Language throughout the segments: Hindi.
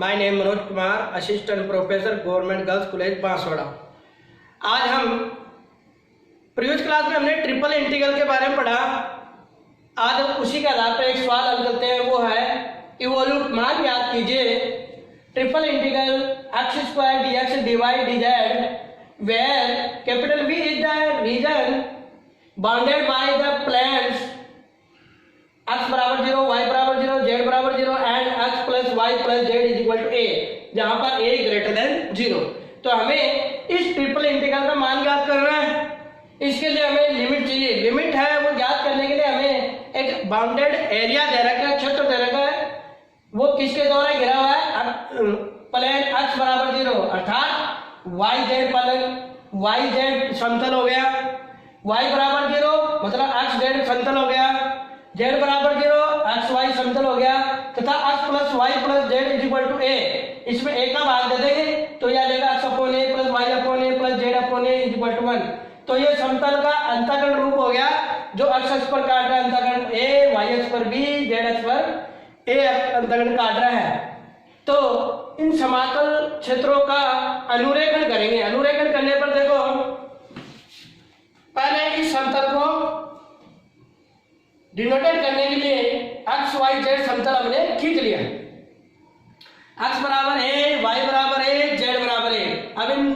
My name Manoj Kumar, assistant professor, government girls college Banswara. आज हम प्रीवियस क्लास में हमने ट्रिपल इंटीग्रल के बारे में पढ़ा। आज उसी के आधार पर एक सवाल हल करते हैं, वो है इवोल्यूट। मान याद कीजिए triple integral X square D X divide D Z where capital V is the region bounded by the planes x बराबर 0, y बराबर 0, z बराबर 0 and x plus Y plus Z is equal to a, जहां पर a ग्रेटर देन 0। तो हमें इस ट्रिपल इंटीग्रल का मान ज्ञात करना है। इसके लिए हमें लिमिट चाहिए। लिमिट है वो ज्ञात करने के लिए हमें एक बाउंडेड एरिया दे रखा है, क्षेत्र दे रखा है। वो किसके द्वारा घिरा हुआ है? प्लेन x बराबर 0 अर्थात y z समतल हो गया, y बराबर 0 मतलब x z समतल हो गया, z बराबर 0 x y समतल हो गया तथा x plus Y plus Z is equal to a। इसमें a का भाग दे देंगे तो यह लेगा x upon a plus Y upon a plus Z upon a is equal to 1। तो ये समतल का अंतःखंड रूप हो गया जो x अक्ष पर काट रहा है अंतःखंड a, y अक्ष पर b, z अक्ष पर a अंतःखंड काट रहा है। तो इन समाकल क्षेत्रों का अनुरेखण करेंगे। अनुरेखण करने पर देखो पहले इस समतल को डिनोटेट करने के लिए एक्स वाई जेड समतल हमने खींच लिया। एक्स बराबर a, वाई बराबर a, जेड बराबर a। अब इन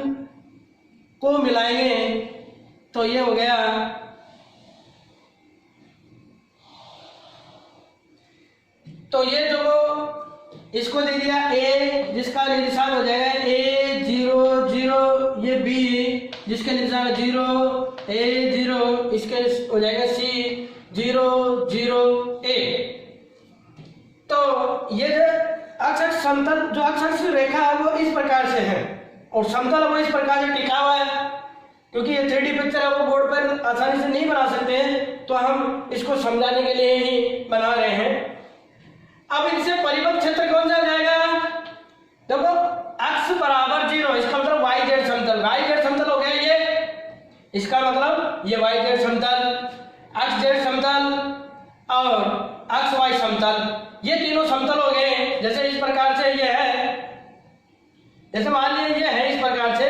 को मिलाएंगे तो ये हो गया तो ये जो इसको दे दिया a जिसका निशान हो जाएगा a 0 0, ये b जिसके निशान 0 a 0, इसके हो जाएगा c 0 0 a। तो ये जो अक्ष समतल जो अक्ष रेखा है वो इस प्रकार से है और समतल वो इस प्रकार से टिका हुआ है। क्योंकि ये 3D पिक्चर है वो बोर्ड पर आसानी से नहीं बना सकते हैं, तो हम इसको समझाने के लिए ही बना रहे हैं। अब इनसे परिबद्ध क्षेत्र कौन सा हो जाएगा? देखो x बराबर 0 इसका मतलब y z समतल, y z समतल हो गया ये, इसका मतलब ये y z समतल, x z समतल और x y समतल, ये तीनों समतल हो गए। जैसे इस प्रकार से ये है, जैसे मान लीजिए ये है इस प्रकार से,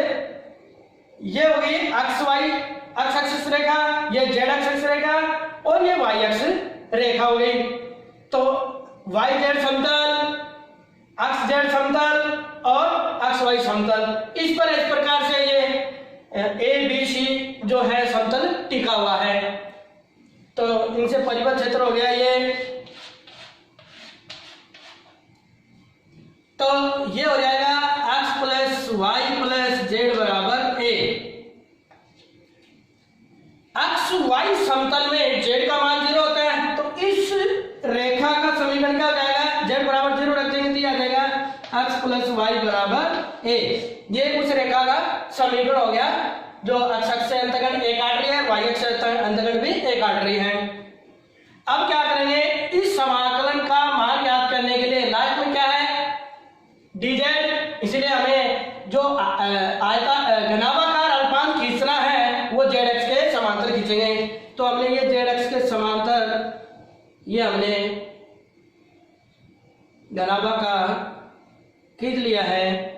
ये हो गई x y x अक्ष रेखा, ये z अक्ष रेखा और ये y अक्ष रेखा हो गई। तो y z समतल, x z समतल और x y समतल, इस प्रकार से ये a b c जो है समतल टिका हुआ है। तो इनसे परिबद्ध क्षेत्र हो गया ये। तो ये हो जाएगा x plus Y plus Z बराबर a। x y समतल में z का मान 0 होता है, तो इस रेखा का समीकरण क्या हो जाएगा? z बराबर 0 रख देंगे तो यह आ जाएगा x प्लस वाई बराबर a। ये उस रेखा का समीकरण हो गया जो x अक्ष से अंतःखंड a काट रही है, y अक्ष से अंतःखंड भी a काट रही है। अब क्या करेंगे? इस समाकलन का मान ज्ञात करने के लिए लास्ट में क्या है? dz। इसलिए हमें जो घनाभाकार अल्पांश खींचना है वो z अक्ष के समांतर खींचेंगे। तो हमने ये z अक्ष के समांतर ये हमने घनाभाकार खींच लिया है।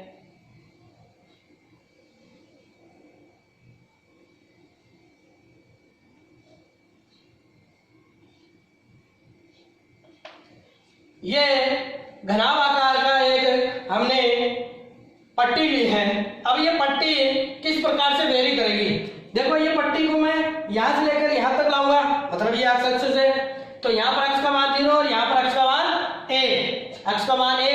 ये घनाभाकार का एक हमने पट्टी ली है। अब ये पट्टी किस प्रकार से वेरी करेगी? देखो ये पट्टी को मैं यहां से लेकर यहां तक लाऊंगा, मतलब ये एक्स अक्ष से, तो यहाँ पर x का मान 0 और यहाँ पर x का मान a, x का मान a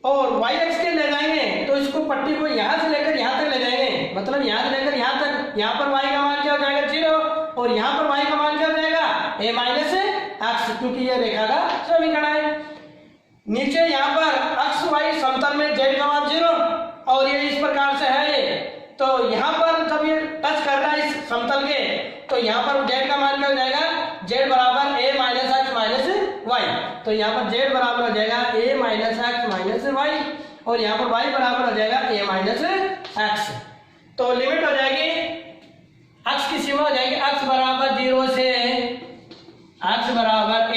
और y अक्ष के ले जाएंगे तो इसको पट्टी को यहाँ से लेकर यहाँ तक ले जाएंगे, मतलब यहाँ से लेकर यहाँ तक। यहाँ पर y का मान क्या हो जाएगा? 0 और यहाँ पर y का मान क्या हो जाएगा? a माइनस x, क्योंकि ये रेखा का समीकरण है। नीचे यहाँ पर x y समतल में z का मान 0 और ये इस प्रकार से है ये, तो यहाँ पर जब ये टच कर रहा है इस समतल के तो यहाँ पर z का मान क्या हो जाएगा? z बराबर a minus X minus Y. तो यहाँ पर z बराबर हो जाएगा a minus X minus Y और यहाँ पर y बराबर हो जाएगा a माइनस एक्स। तो लिमिट हो जाएगी, x की सीमा हो जाएगी x बराबर 0 से x बराबर a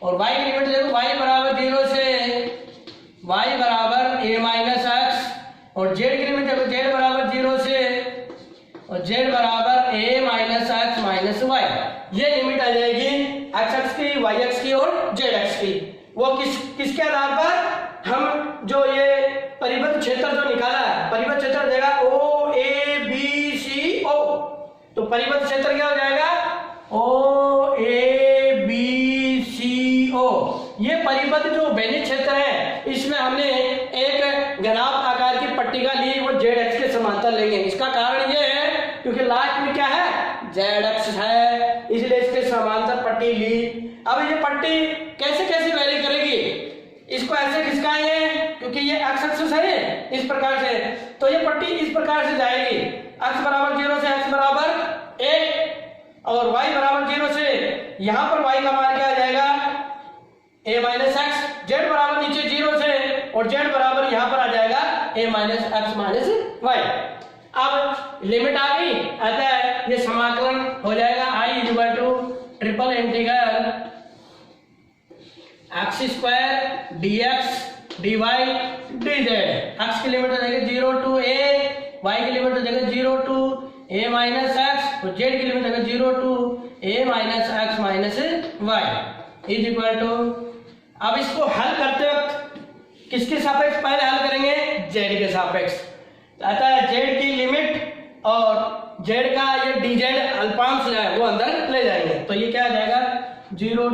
और y की लिमिट देखो y बराबर 0 से y बराबर a माइनस एक्स और z की लिमिट देखो z बराबर 0 से और z बराबर a minus X minus Y. ये लिमिट आ जाएगी x एक्स की, y एक्स की और z एक्स की। वो किसके आधार पर? हम जो ये परिबद्ध क्षेत्र जो निकाला है, परिबद्ध क्षेत्र देगा ओ ए बी सी ओ, तो परिबद्ध क्षेत्र क्या हो जाएगा? ओ ए बी सी ओ। ये परिबद्ध जो बेनिक क्षेत्र है इसमें हमने एक घनाभ आकार की पट्टिका ली, वो जेड एक्स के समांतर लेंगे। इसका कारण ये है क्योंकि लास्ट में क्या है? जेड एक्स है, इसलिए इसके समांतर पट्टी ली। अब ये पट्टी कैसे कैसे वैरी करेगी? इसको ऐसे खिसकाएंगे क्योंकि ये एक्स एक्सिस है इस प्रकार से, तो ये पट्टी इस प्रकार से जाएगी। एक्स बराबर 0 से एक्स बराबर a और y बराबर 0 से यहां पर y का मान क्या आ जाएगा? a minus X. जेड बराबर नीचे 0 से और z बराबर यहां पर आ जाएगा a minus X minus Y. अब लिमिट आ गई, अतः ये समाकलन हो जाएगा i equal to triple integral X square dx dy dz। X की लिमिट हो जाएगी 0 टू a, y की लिमिट हो जाएगी 0 टू a माइनस एक्स और z की लिमिट हो जाएगी 0 to a minus X minus Y is equal to. अब इसको हल करते वक्त किसके सापेक्ष पहले हल करेंगे? z के सापेक्ष। अतः z की लिमिट और z का ये dz अल्पांश जो है वो अंदर ले जाएंगे, तो ये क्या आ जाएगा? 0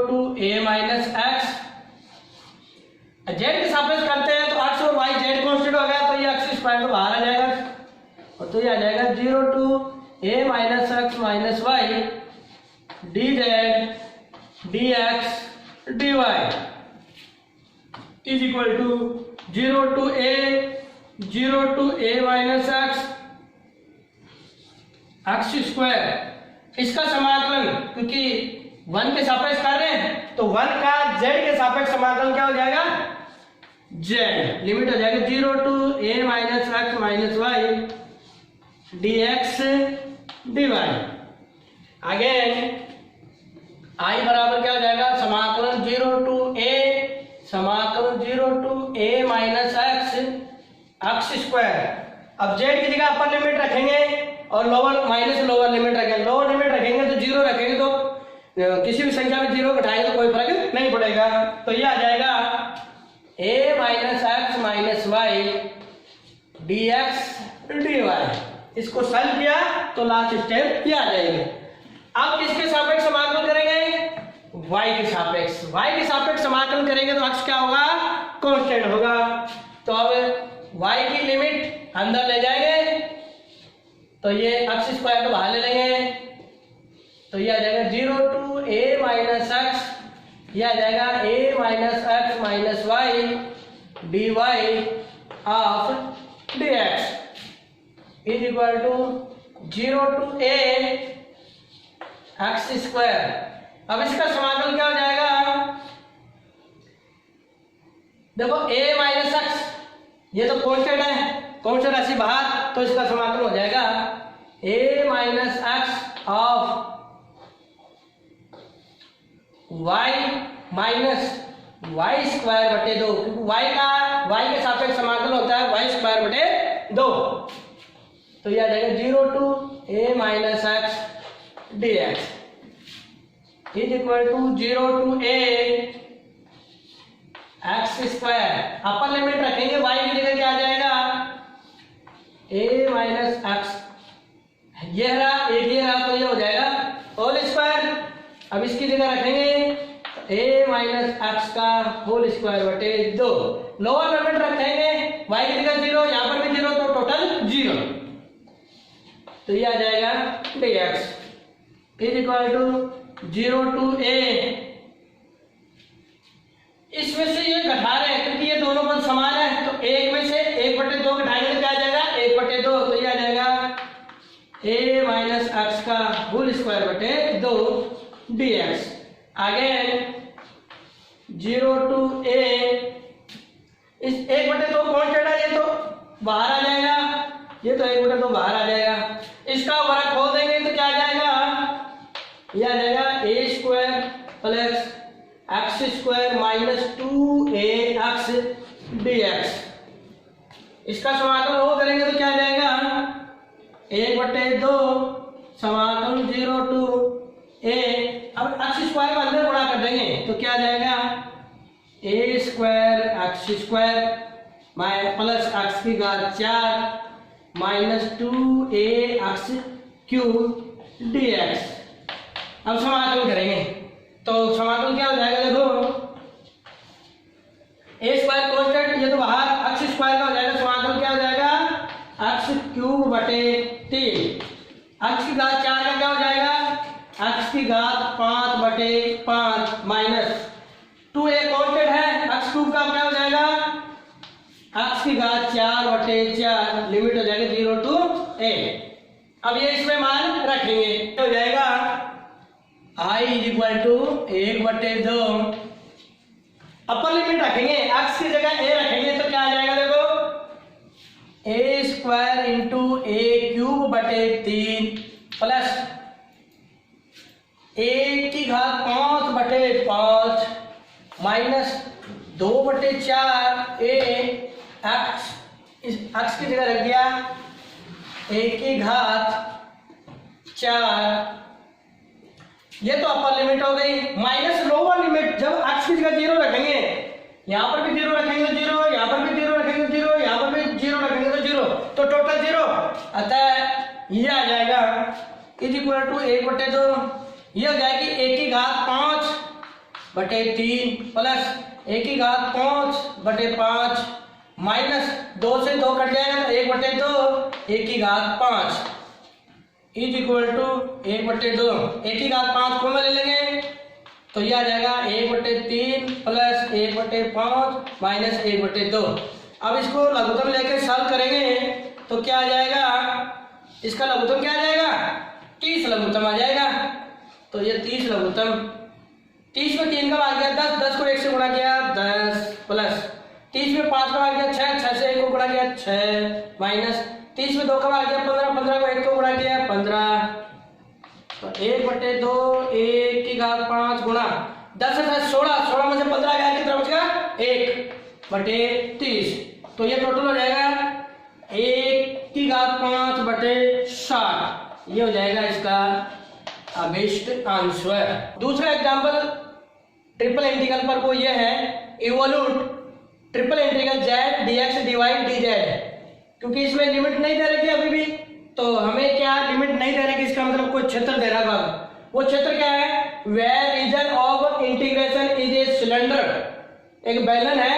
to a minus X. Z के सापेक्ष करते हैं तो एक्स और वाई जेड कांस्टेंट हो गया, तो ये एक्स स्क्वायर तो बाहर आ जाएगा और तो ये आ जाएगा 0 to a minus X minus Y D Z D X D Y is equal to 0 to a minus x square. इसका समाकलन क्योंकि 1 के सापेक्ष कर रहे हैं तो 1 का z के सापेक्ष समाकलन क्या हो जाएगा? z लिमिट हो जाएगी 0 to a minus X minus Y D X D Y. Again i बराबर क्या हो जाएगा? समाकलन 0 to a minus x square. अब z की जगह अपर लिमिट रखेंगे और लोअर माइनस लोअर लिमिट रखेंगे। लोअर लिमिट रखेंगे तो 0 रखेंगे तो किसी भी संख्या में 0 घटाएंगे तो कोई फर्क नहीं पड़ेगा, तो ये आ जाएगा a minus X minus Y D X D Y. इसको सॉल्व किया तो लास्ट स्टेप ये आ जाएगी। अब किसके सापेक्ष समाकलन करेंगे? y के सापेक्ष। y के सापेक्ष समाकलन करेंगे तो x क्या होगा? कांस्टेंट होगा। तो अब y की लिमिट अंदर ले जाएंगे तो ये एक्स स्क्वायर को बाहर ले लेंगे, तो ये आ जाएगा 0 टू a माइनस एक्स, ये आ जाएगा a minus X minus Y D Y of D X is equal to 0 to a X square. अब इसका समाकलन क्या हो जाएगा? देखो a माइनस एक्स ये तो कांस्टेंट है, कांस्टेंट राशि बाहर, तो इसका समाकलन हो जाएगा a minus X of y minus Y square बटे 2, क्योंकि y के सापेक्ष समाकलन होता है y स्क्वायर बटे 2, तो यह आ जाएगा 0 to a minus X D X is equal to 0 to a X square. Upper limit रखेंगे y की जगह क्या आ जाएगा? a माइनस एक्स, ये रहा एक, ये रहा, तो ये हो जाएगा होल स्क्वायर। अब इसकी जगह रखेंगे a माइनस एक्स का होल स्क्वायर बटे 2। लोअर लिमिट रखेंगे y की जगह 0, यहाँ पर भी 0, तो टोटल 0, तो ये आ जाएगा dx is equal to 0 to a। इसमें से ये घटा रहे हैं क्योंकि ये दोनों पद समान है, तो एक में से 1/2 घटाएंगे तो क्या आ जाएगा? 1/2, तो ये आ जाएगा a माइनस एक्स का होल स्क्वायर बटे 2 dx। आगे 0 टू a, इस 1/2 कांस्टेंट है, ये तो बाहर आ जाएगा, ये तो 1/2 बाहर आ जाएगा। इसका वर्ग खोल देंगे तो क्या आ जाएगा? ये आ जाएगा a square plus x square minus 2ax dx। इसका समाकलन हो करेंगे तो क्या जाएगा 1/2 समाकलन 0 टू a। अब x स्क्वायर का अंदर गुणा कर देंगे तो क्या जाएगा a square x square plus x की घात 4 माइनस 2ax क्यूब dx। अब समाकलन करेंगे तो समाकलन क्या हो जाएगा, देखो a स्क्वायर कांस्टेंट, ये तो बाहर x स्क्वायर का हो जाएगा, समाकलन क्या हो जाएगा x क्यूब बटे 3, x की घात 4 का क्या हो जाएगा x की घात 5/5 माइनस 2a कांस्टेंट है, x क्यूब का क्या हो जाएगा x की घात 4/4, लिमिट हो जाएगा 0 टू a। अब ये इसमें मान रखेंगे तो हो जाएगा i equal to 1/2, upper limit रखेंगे x की जगह a रखेंगे तो क्या आ जाएगा, देखो a square into a cube बटे 3 प्लस a की घात 5/5 माइनस 2/4 a x, इस x की जगह रख दिया a की घात 4, ये तो अपर लिमिट हो गई, माइनस लोअर लिमिट जब x की जगह 0 रखेंगे, यहाँ पर भी 0 रखेंगे तो 0, यहाँ पर भी 0 रखेंगे तो 0, यहाँ पर भी 0 रखेंगे तो 0, तो टोटल 0। अतः ये आ जाएगा इज इक्वल टू 1/2, ये हो जाएगी a की घात 5/3 प्लस a की घात 5/5 माइनस 2 से 2 कट जाएगा तो 1/2 a की घात 5 इज इक्वल टू 1/2, a की घात 5 को में ले लेंगे तो यह आ जाएगा 1/3 प्लस 1/5 माइनस 1/2। अब इसको लघुत्तम लेके सॉल्व करेंगे तो क्या आ जाएगा, इसका लघुत्तम क्या आ जाएगा 30 लघुत्तम आ जाएगा। तो ये 30 लघुत्तम, 30 में 3 का भाग गया 10, 10 को 1 से गुणा किया 10 प्लस 30 में 5 का भाग गया 6, 6 से 1 को गुणा किया 6 माइनस 30 में 2 का भाग गया 15, 15 को 1 को गुणा किया 15, तो 1/2 1 की घात 5 गुणा 10 से 10 16, 16 में से 15 गया कितना बचेगा 1/30, तो ये टोटल हो जाएगा 1 की घात 5/60, ये हो जाएगा इसका अभिष्ट आंसर। दूसरा एग्जांपल ट्रिपल इंटीग्रल पर वो ये है evolute triple integral z dx divide dz, क्योंकि इसमें लिमिट नहीं दे रखी अभी भी, तो हमें क्या लिमिट नहीं दे रखी, इसका मतलब कोई क्षेत्र दे रहा है, वो क्षेत्र क्या है where region of integration is a cylinder, एक बेलन है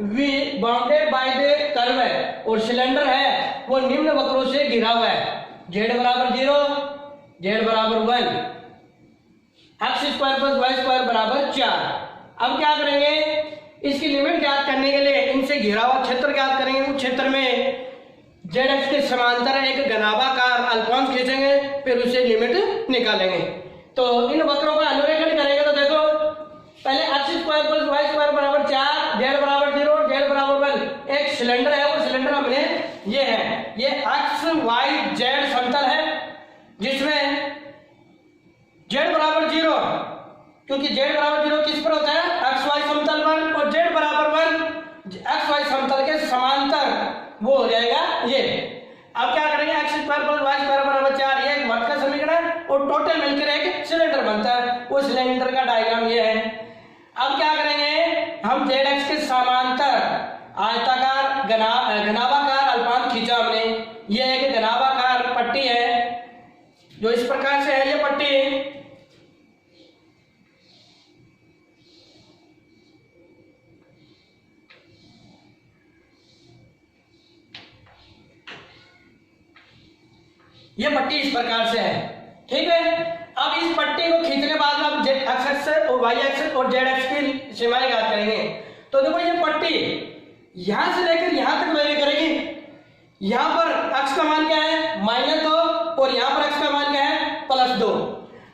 V bounded by the curve है और सिलेंडर है वो निम्न वक्रों से घिरा हुआ है, z बराबर 0, z बराबर 1, x square plus y square बराबर 4। अब क्या करेंगे, इसकी लिमिट ज्ञात करने के लिए इनसे घिरा हुआ क्षेत्र ज्ञात करेंगे, उस क्षेत्र में ZX के समांतर एक घनाभाकार अल्पवंश खींचेंगे, फिर उससे लिमिट निकालेंगे। तो इन वक्रों का अनुरेखण करेंगे तो देखो पहले x square plus y square बराबर 4, z बराबर 0, z बराबर 1, एक सिलेंडर है, वो सिलेंडर हमने ये है, ये x y z समतल है जिसमें z बराबर 0, क्योंकि z बराबर 0 किस पर होता है xy समतल पर, और z बराबर 1 xy समतल के समांतर वो हो जाएगा ये। अब क्या करेंगे x square plus y square बराबर 4, ये एक वर्ग का समीकरण और टोटल मिलकर एक सिलेंडर बनता है, वो सिलेंडर का डायग्राम ये है। अब क्या करेंगे, हम zx के समांतर आयताकार घनाभाकार अल्पवंश खींचा हमने, ये एक घनाभाकार पट्टी है जो इस प्रकार से है, ये पट्टी ये पट्टी इस प्रकार से है, ठीक है। अब इस पट्टी को खींचने बाद में अब x एक्सिस और y एक्सिस और z एक्सिस की सीमाएं ज्ञात करेंगे। तो देखो ये पट्टी यहां से लेकर यहां तक वेरी करेगी, यहां पर x का मान क्या है -2 और यहां पर x का मान क्या है +2।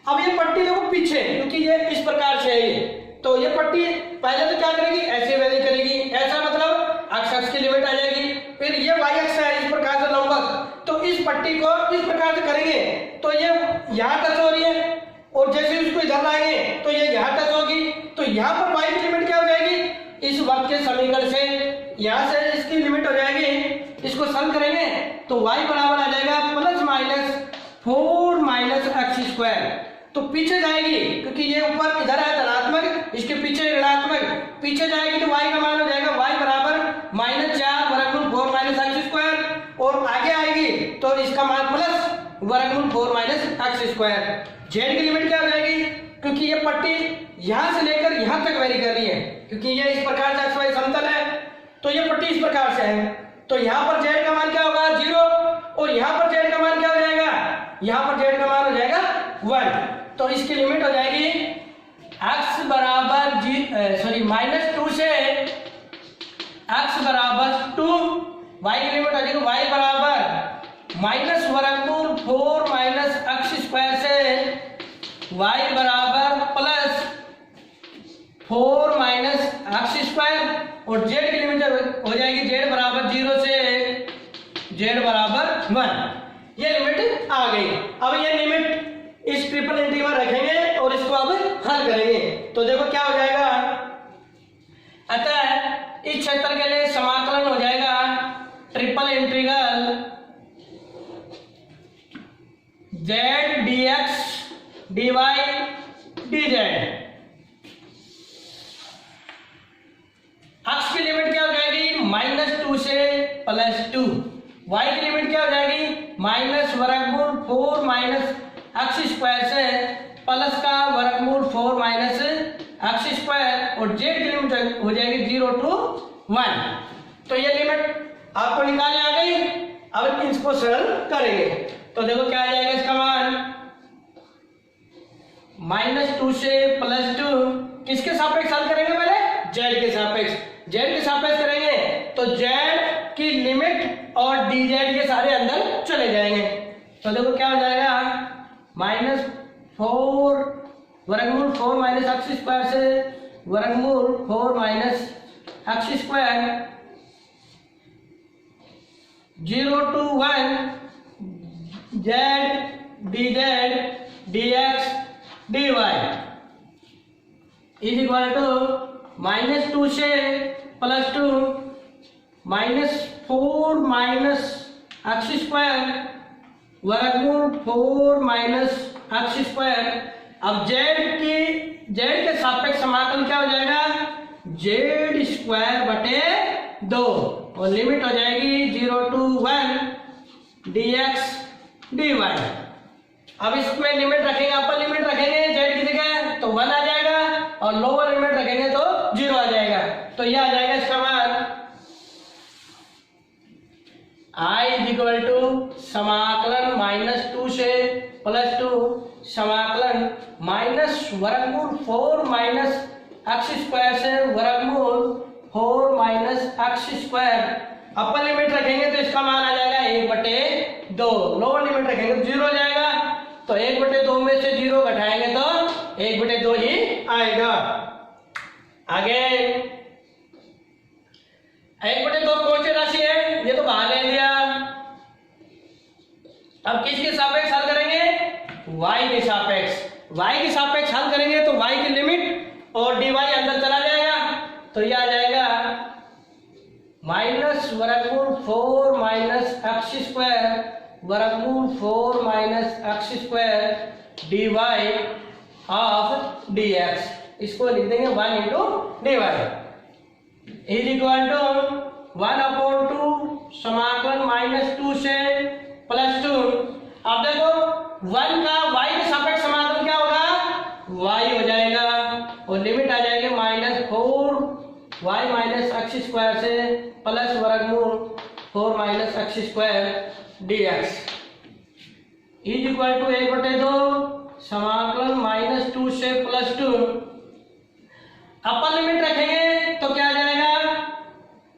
अब ये पट्टी देखो पीछे, क्योंकि ये इस प्रकार से है ये, तो ये पट्टी पहले तो क्या करेगी ऐसे वेरी करेगी, ऐसा मतलब x एक्सिस की लिमिट आ जाएगी, फिर ये y एक्सिस है इस प्रकार से लंबवत, तो इस पट्टी को इस प्रकार से करेंगे तो ये यहाँ टच हो रही है और जैसे उसको इधर लाएंगे तो ये यहाँ टच होगी, तो यहाँ पर y की पद के समीकरण से यहाँ से इसकी लिमिट हो जाएगी, इसको सॉल्व करेंगे तो y बराबर आ जाएगा plus minus 4 minus x square. तो पीछे जाएगी क्योंकि ये ऊपर इधर है धनात्मक, इसके पीछे ऋणात्मक, पीछे जाएगी तो y का मान हो जाएगा y बराबर माइनस 4 वर्गमूल 4 माइनस एक्स स्क्वायर, और आगे आएगी तो इसका मान प्लस वर्गमूल 4 माइनस एक्स स्क्वायर। जेड की लिमिट क्या हो जाएगी, क्योंकि ये पट्टी यहां से लेकर यहां तक वेरी कर रही है, क्योंकि ये इस प्रकार से xy समतल है तो ये पट्टी इस प्रकार से है, तो यहाँ पर जेड का मान क्या होगा 0, और यहाँ पर जेड का मान क्या हो जाएगा, यहाँ पर जेड का मान हो जाएगा 1। तो इसकी लिमिट हो जाएगी x बराबर -2 से x बराबर 2, y की लिमिट हो जाएगी y बराबर माइनस वर्गमूल 4 माइनस एक्स स्क्वायर से y बराबर प्लस 4 माइनस एक्स स्क्वायर, और z की लिमिट हो जाएगी z बराबर 0 से z बराबर 1। ये लिमिट आ गई। अब ये लिमिट इस ट्रिपल इंटीग्रल में रखेंगे और इसको अब हल करेंगे तो देखो क्या हो जाएगा। अतः इस क्षेत्र के लिए समाकलन हो जाएगा triple integral z dx dy dz। x की लिमिट क्या हो जाएगी -2 से +2, y की लिमिट क्या हो जाएगी माइनस वर्गमूल 4 माइनस एक्स स्क्वायर से प्लस का वर्गमूल 4 माइनस एक्स स्क्वायर, और जेड की लिमिट हो जाएगी 0 to 1। तो ये लिमिट आपको निकालने आ गई। अब इसको सरल करेंगे तो देखो क्या आ जाएगा, इसका मान -2 से +2 किसके सापेक्ष हल करेंगे, पहले जेड के सापेक्ष, जेड के सापेक्ष करेंगे तो जेड की लिमिट और डी जेड के सारे अंदर चले जाएंगे। तो देखो क्या हो जाएगा -4 वर्गमूल 4 माइनस एक्स स्क्वायर से वर्गमूल 4 minus x square 0 to 1 Z D Z D X D Y is equal to -2 से +2 -4 माइनस एक्स स्क्वायर वर्गमूल 4 माइनस एक्स स्क्वायर। अब जेड के सापेक्ष समाकलन क्या हो जाएगा, जेड स्क्वायर बटे 2, और लिमिट हो जाएगी 0 to 1 dx dy। अब इसमें लिमिट रखेंगे, अपर लिमिट रखेंगे जेड की जगह तो 1 आ जाएगा, और लोअर लिमिट रखेंगे तो 0 आ जाएगा। तो यह आ जाएगा इसका मान I इज इक्वल टू समाकलन -2 से +2 समाकलन माइनस वर्गमूल 4 माइनस एक्स स्क्वायर से वर्गमूल 4 minus x square. Upper limit रखेंगे तो इसका मान आ जाएगा 1/2, लोअर लिमिट रखेंगे तो 0 हो जाएगा। तो 1/2 में से 0 घटाएंगे तो 1/2 ही आएगा। आगे 1/2 कौन सी राशि है, ये तो बाहर ले लिया। अब किसके सापेक्ष हल करेंगे, y के सापेक्ष, y के सापेक्ष हल करेंगे तो y की लिमिट और dy अंदर चला जाएगा तो यह आ जाएगा माइनस वर्गमूल 4 माइनस एक्स स्क्वायर वर्गमूल 4 minus x square dy of dx। इसको लिख देंगे 1 into dy is equal to 1/2 समाकलन -2 से +2। अब देखो 1 का y के सापेक्ष समाकलन क्या होगा, y हो जाएगा, और लिमिट आ जाएगी -4 y माइनस एक्स स्क्वायर से प्लस वर्गमूल 4 minus x square dx is equal to 1/2 समाकलन -2 से +2। अपर लिमिट रखेंगे तो क्या आ जाएगा,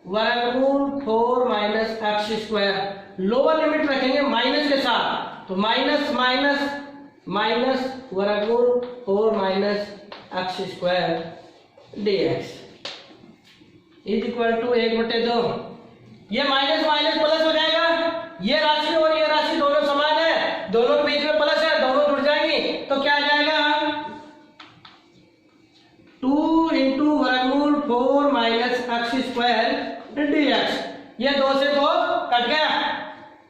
वर्गमूल 4 minus x square. Lower limit रखेंगे माइनस के साथ तो माइनस माइनस माइनस वर्गमूल 4 minus x square dx is equal to 1/2। ये माइनस माइनस प्लस हो जाएगा, ये राशि और ये राशि दोनों समान है, दोनों के बीच में प्लस है, दोनों जुड़ जाएंगी तो क्या आ जाएगा 2 into वर्गमूल 4 माइनस एक्स ये 2 से 2 कट गया,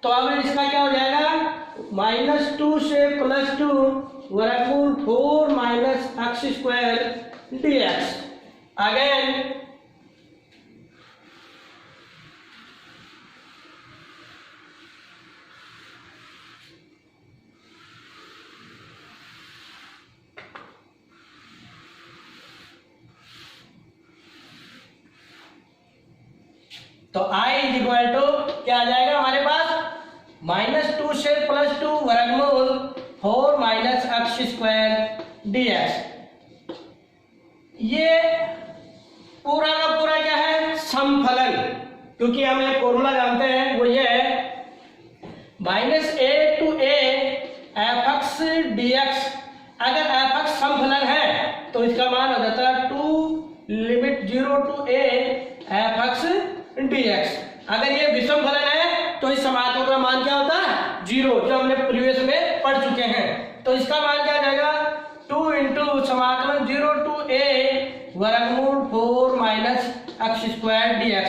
तो अब इसका क्या हो जाएगा, -2 से +2 वर्गमूल 4 minus x square dx। Again तो I इज इक्वल टू क्या आ जाएगा हमारे पास, -2 से +2 वर्गमूल 4 माइनस एक्स स्क्वायर dx। ये पूरा का पूरा क्या है, समफलन, क्योंकि हम एक फॉर्मूला जानते हैं, वो ये है -a to a fx dx। अगर fx समफलन है तो इसका मान हो जाता है 2 limit 0 to a fx dx। अगर ये विषम फलन है तो इस समाकलन का मान क्या होता है, 0, जो हमने प्रीवियस में पढ़ चुके हैं। तो इसका मान क्या जाएगा, 2 इंटू समाकलन 0 to a वर्गमूल 4 माइनस एक्स स्क्वायर dx।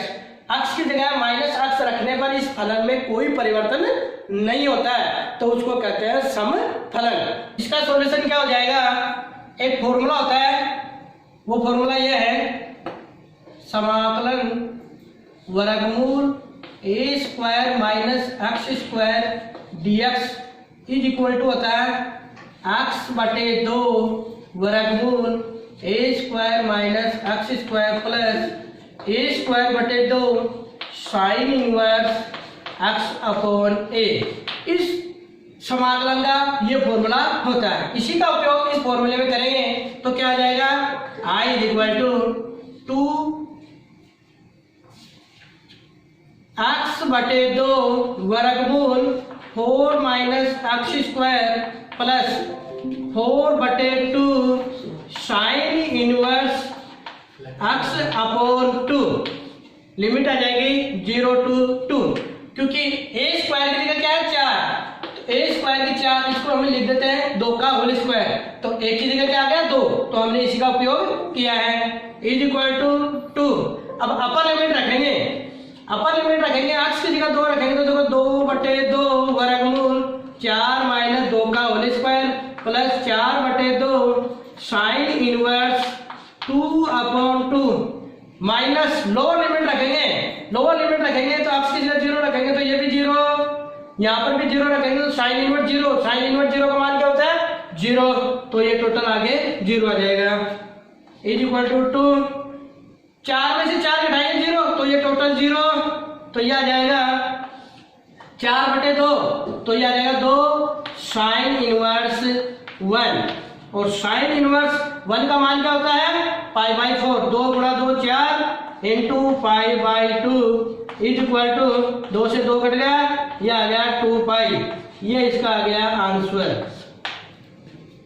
अक्ष की जगह माइनस अक्ष रखने पर इस फलन में कोई परिवर्तन नहीं होता है, तो उसको कहते हैं समफलन। इसका सॉल्यूशन क्या हो जाएगा, एक फॉर्मूला होता है, वो फॉर्मूला ये है, समाकलन वर्गमूल a square minus x square dx is equal to होता है x/2 वर्गमूल a square minus x square plus a square 2 sine inverse x/a। इस समाकलन का ये फॉर्मूला होता है। इसी का उपयोग इस फॉर्मूले में करेंगे तो क्या आ जाएगा, I is equal to 2 x/2 वर्गमूल 4 minus x square plus 4/2 sine inverse x/2। Limit आ जाएगी 0 to 2, क्योंकि a स्क्वायर की जगह क्या है 4, तो a स्क्वायर की 4, इसको हम लिख देते हैं 2 का होल स्क्वायर, तो a की जगह क्या आ गया 2, तो हमने इसी का उपयोग किया है, इज इक्वल टू 2। अब अपर लिमिट रखेंगे, x की जगह 2 रखेंगे तो देखो 2/2 वर्गमूल 4 माइनस 2 का whole square plus 4/2 sine inverse 2/2 minus lower limit रखेंगे तो x की जगह 0 रखेंगे तो ये भी 0, यहाँ पर भी 0 रखेंगे तो साइन इनवर्स 0 का मान क्या होता है 0, तो ये टोटल आगे 0 आ जाएगा, इज इक्वल टू 2। 4 में से 4 घटाएंगे 0, तो ये टोटल 0, तो ये आ जाएगा 4/2, तो ये आ जाएगा 2 साइन इनवर्स 1, और साइन इनवर्स 1 का मान क्या होता है π/4, 2 × 2 4 इंटू π/2 इज इक्वल टू 2 से 2 कट गया, ये आ गया 2π, ये इसका आ गया आंसर।